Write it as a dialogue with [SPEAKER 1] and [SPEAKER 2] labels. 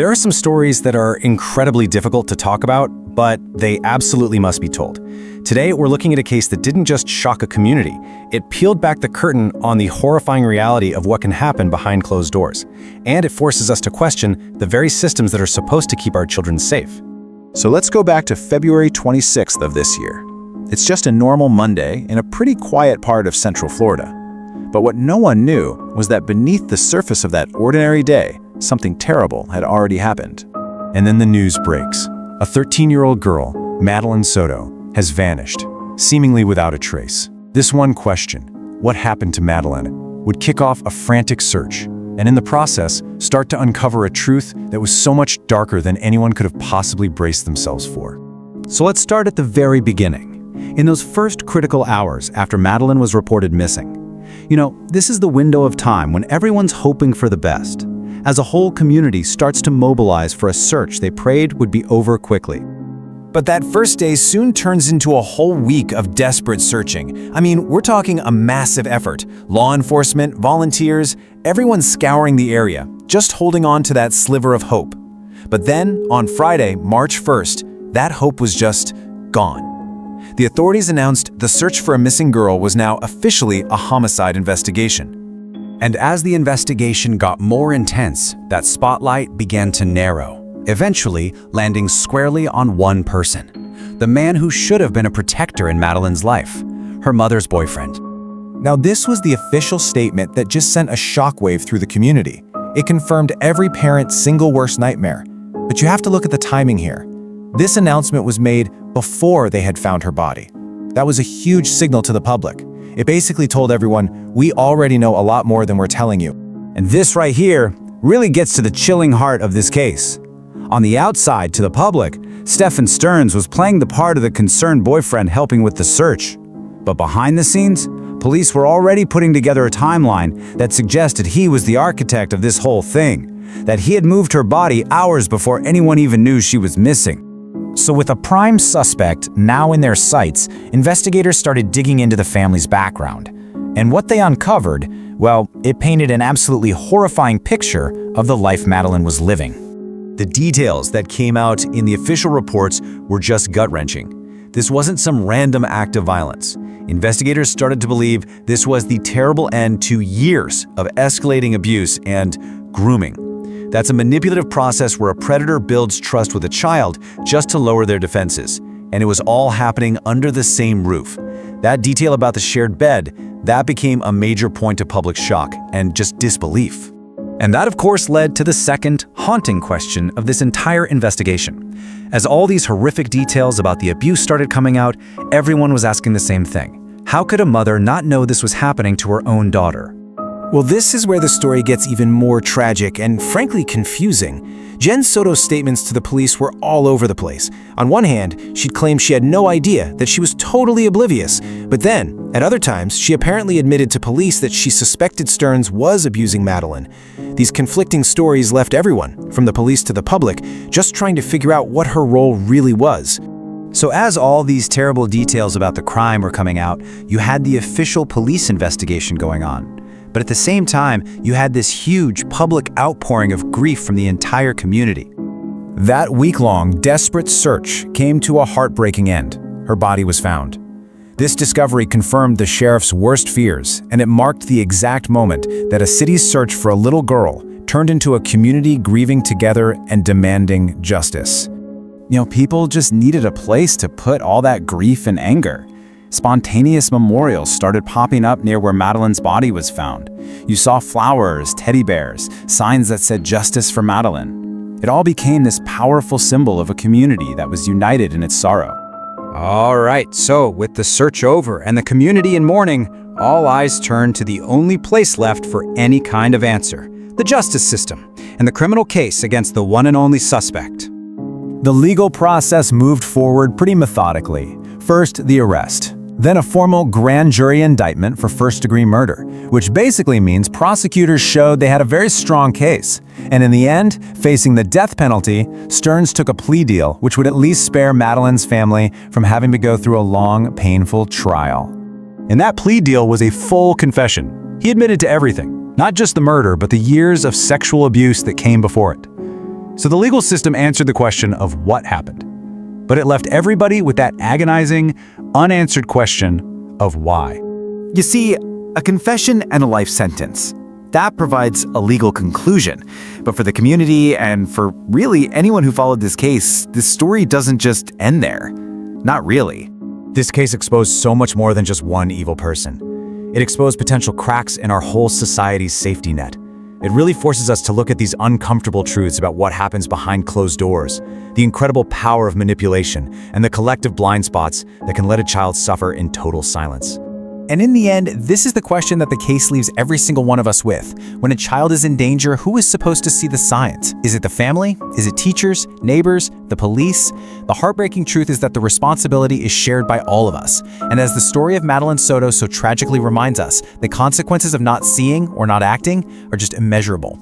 [SPEAKER 1] There are some stories that are incredibly difficult to talk about, but they absolutely must be told. Today, we're looking at a case that didn't just shock a community. It peeled back the curtain on the horrifying reality of what can happen behind closed doors. And it forces us to question the very systems that are supposed to keep our children safe.
[SPEAKER 2] So let's go back to February 26th of this year. It's just a normal Monday in a pretty quiet part of Central Florida. But what no one knew was that beneath the surface of that ordinary day, something terrible had already happened.
[SPEAKER 1] And then the news breaks. A 13-year-old girl, Madeline Soto, has vanished, seemingly without a trace. This one question, what happened to Madeline, would kick off a frantic search, and in the process, start to uncover a truth that was so much darker than anyone could have possibly braced themselves for. So let's start at the very beginning. In those first critical hours after Madeline was reported missing. This is the window of time when everyone's hoping for the best, as a whole community starts to mobilize for a search they prayed would be over quickly. But that first day soon turns into a whole week of desperate searching. We're talking a massive effort. Law enforcement, volunteers, everyone scouring the area, just holding on to that sliver of hope. But then, on Friday, March 1st, that hope was just gone. The authorities announced the search for a missing girl was now officially a homicide investigation. And as the investigation got more intense, that spotlight began to narrow, eventually landing squarely on one person, the man who should have been a protector in Madeline's life, her mother's boyfriend.
[SPEAKER 2] Now, this was the official statement that just sent a shockwave through the community. It confirmed every parent's single worst nightmare. But you have to look at the timing here. This announcement was made before they had found her body. That was a huge signal to the public. It basically told everyone, we already know a lot more than we're telling you.
[SPEAKER 3] And this right here really gets to the chilling heart of this case. On the outside, to the public, Stephen Stearns was playing the part of the concerned boyfriend helping with the search. But behind the scenes, police were already putting together a timeline that suggested he was the architect of this whole thing, that he had moved her body hours before anyone even knew she was missing. So with a prime suspect now in their sights, investigators started digging into the family's background. And what they uncovered, well, it painted an absolutely horrifying picture of the life Madeline was living.
[SPEAKER 1] The details that came out in the official reports were just gut-wrenching. This wasn't some random act of violence. Investigators started to believe this was the terrible end to years of escalating abuse and grooming. That's a manipulative process where a predator builds trust with a child just to lower their defenses. And it was all happening under the same roof. That detail about the shared bed, that became a major point of public shock and just disbelief. And that, of course, led to the second, haunting question of this entire investigation. As all these horrific details about the abuse started coming out, everyone was asking the same thing. How could a mother not know this was happening to her own daughter?
[SPEAKER 2] Well, this is where the story gets even more tragic and frankly confusing. Jen Soto's statements to the police were all over the place. On one hand, she'd claimed she had no idea, that she was totally oblivious. But then, at other times, she apparently admitted to police that she suspected Stearns was abusing Madeline. These conflicting stories left everyone, from the police to the public, just trying to figure out what her role really was.
[SPEAKER 3] So as all these terrible details about the crime were coming out, you had the official police investigation going on. But at the same time, you had this huge public outpouring of grief from the entire community.
[SPEAKER 2] That week-long, desperate search came to a heartbreaking end. Her body was found. This discovery confirmed the sheriff's worst fears, and it marked the exact moment that a city's search for a little girl turned into a community grieving together and demanding justice. People just needed a place to put all that grief and anger. Spontaneous memorials started popping up near where Madeline's body was found. You saw flowers, teddy bears, signs that said justice for Madeline. It all became this powerful symbol of a community that was united in its sorrow.
[SPEAKER 3] All right, so with the search over and the community in mourning, all eyes turned to the only place left for any kind of answer, the justice system, and the criminal case against the one and only suspect.
[SPEAKER 2] The legal process moved forward pretty methodically. First, the arrest. Then a formal grand jury indictment for first-degree murder, which basically means prosecutors showed they had a very strong case. And in the end, facing the death penalty, Stearns took a plea deal which would at least spare Madeline's family from having to go through a long, painful trial. And that plea deal was a full confession. He admitted to everything, not just the murder, but the years of sexual abuse that came before it. So the legal system answered the question of what happened. But it left everybody with that agonizing, unanswered question of why.
[SPEAKER 3] You see, a confession and a life sentence, that provides a legal conclusion. But for the community and for really anyone who followed this case, this story doesn't just end there. Not really.
[SPEAKER 2] This case exposed so much more than just one evil person. It exposed potential cracks in our whole society's safety net. It really forces us to look at these uncomfortable truths about what happens behind closed doors, the incredible power of manipulation, and the collective blind spots that can let a child suffer in total silence.
[SPEAKER 4] And in the end, this is the question that the case leaves every single one of us with. When a child is in danger, who is supposed to see the signs? Is it the family? Is it teachers, neighbors, the police? The heartbreaking truth is that the responsibility is shared by all of us. And as the story of Madeline Soto so tragically reminds us, the consequences of not seeing or not acting are just immeasurable.